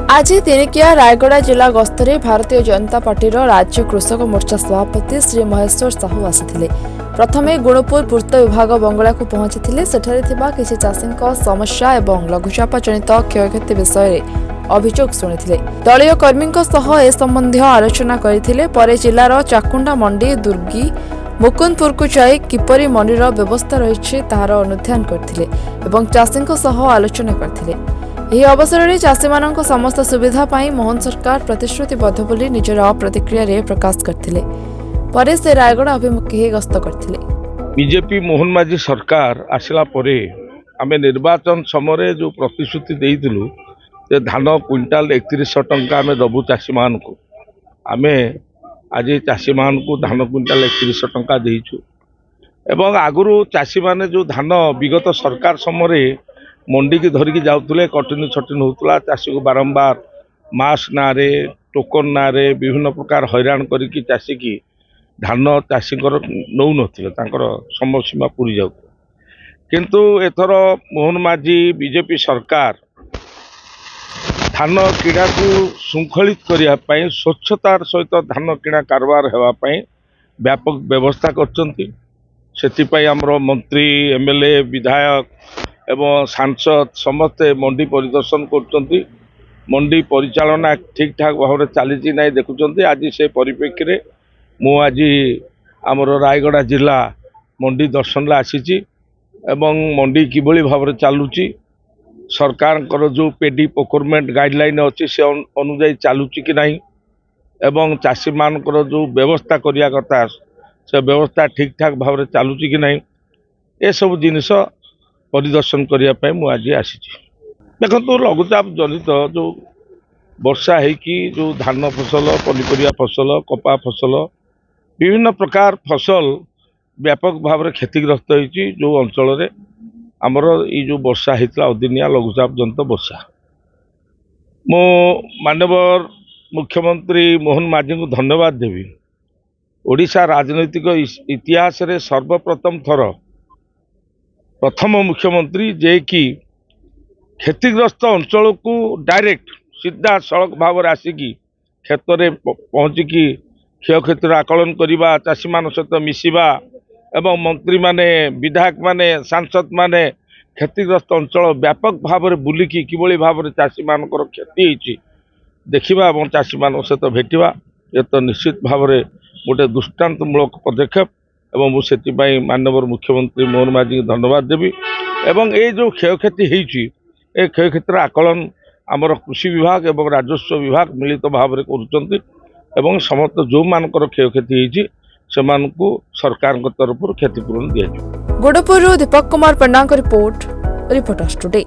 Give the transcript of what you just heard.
आज दिनिकिया रायगड़ा जिला गस्तरे भारतीय जनता पार्टी राज्य कृषक मोर्चा सभापति श्री महेश्वर साहू आसिथिले। प्रथमे गुणपुर पूर्त विभाग बंगला को पहुंची सेठारे थिबा किछि चाषींक समस्या एवं लघुचाप जनित क्षयक्षति विषय अभियोग शुणिथिले। दलीय कर्मींक सह ए संबंधी आलोचना करथिले। परे जिलार चाकुंडा मंडी दुर्गी मुकुंदपुर को जाई किपरि मंडीर व्यवस्था रहिछि ताहार अनुध्यान करथिले एवं चाषींक सह आलोचना करथिले। ଏହି ଅବସରରେ ଚାଷୀମାନଙ୍କ ସମସ୍ତ ସୁବିଧା ପାଇଁ ମୋହନ ସରକାର ପ୍ରତିଶ୍ରୁତିବଦ୍ଧ ବୋଲି ନିଜର ପ୍ରତିକ୍ରିୟାରେ ପ୍ରକାଶ କରିଥିଲେ। ପରେ ସେ ରାୟଗଡ଼ା ଅଭିମୁଖୀ ଗସ୍ତ କରିଥିଲେ। बीजेपी मोहन माझी सरकार आसला परे आमे निर्वाचन समय जो प्रतिश्रुति देइथिलु जे धान क्विंटाल 3100 टंका आमे दबु चाषी मानकु आमे आज चाषी मानकु धान क्विंटाल 3100 टंका देइछु एवं आगुरु चाषी माने जो धान विगत सरकार समय मंडी की धरिकी जाऊे कटनी छटनी होता चाषी को बारंबार मास ना टोकन ना विभिन्न प्रकार हैरान करी चाषी की धान चाषी नौ नथिले समय सीमा पूरी जाऊ किंतु एथर मोहन माझी बीजेपी सरकार धान किणा को श्रृंखलित करने स्वच्छतार सहित धान किणा कारबार होगापी व्यापक व्यवस्था कर मंत्री एमएलए विधायक एवं सांसद समस्ते मंडी परिदर्शन कर मंडी परिचालना ठीक ठाक भाव चली ना देखुं। आज से परिप्रेक्षी मु आज आमर रायगड़ा जिला मंडी दर्शन आसी मंडी किभली भाव चलुची सरकार जो पेडी प्रोक्योरमेंट गाइडलाइन अच्छी से अनुजाई चलुची कि नहीं एवं चाषी मान जो व्यवस्था करिया कथा से व्यवस्था ठीक ठाक भाव चलुची कि नहीं ये सब जिनिस परिदर्शन करने मुझे आज आसी देखो लघुचाप जनित जो वर्षा होगी जो धान फसल पनीपरिया फसल कपा फसल विभिन्न प्रकार फसल व्यापक भाव में क्षतिग्रस्त होती जो अंचल आमर ये जो वर्षा होता अदिनिया लघुचाप जनित वर्षा मो माननीय मुख्यमंत्री मोहन माझी को धन्यवाद देवी। ओडिशा राजनैतिक इतिहास रे सर्वप्रथम थर प्रथम मुख्यमंत्री जे कि क्षतिग्रस्त अंचल को डायरेक्ट सीधा सड़क भाव आसिकी क्षेत्र में पहुँचिकी क्षयक्षतिर आकलन करवा चाषी मान सहित मिसवा एवं मंत्री माने विधायक माने सांसद माने क्षतिग्रस्त अंचल व्यापक भाव में बुलिकी किभली भाव में चाषी मान क्षति होती देखा और चाषी मान सहित भेटा ये तो निश्चित भाव में गोटे दृष्टांतमूलक पदक्षेप एवं मुझे माननीय मुख्यमंत्री मोहन माझी धन्यवाद देवी एवं ये जो क्षयक्षति होती ए क्षयक्षतिर आकलन आमर कृषि विभाग एवं राजस्व विभाग मिलित भाव में कर समस्त जो मानकर क्षयक्षति होती से सरकार तरफ क्षतिपूरण दिया। गुड़पुर दीपक कुमार पंडा रिपोर्ट रिपोर्टर्स टुडे।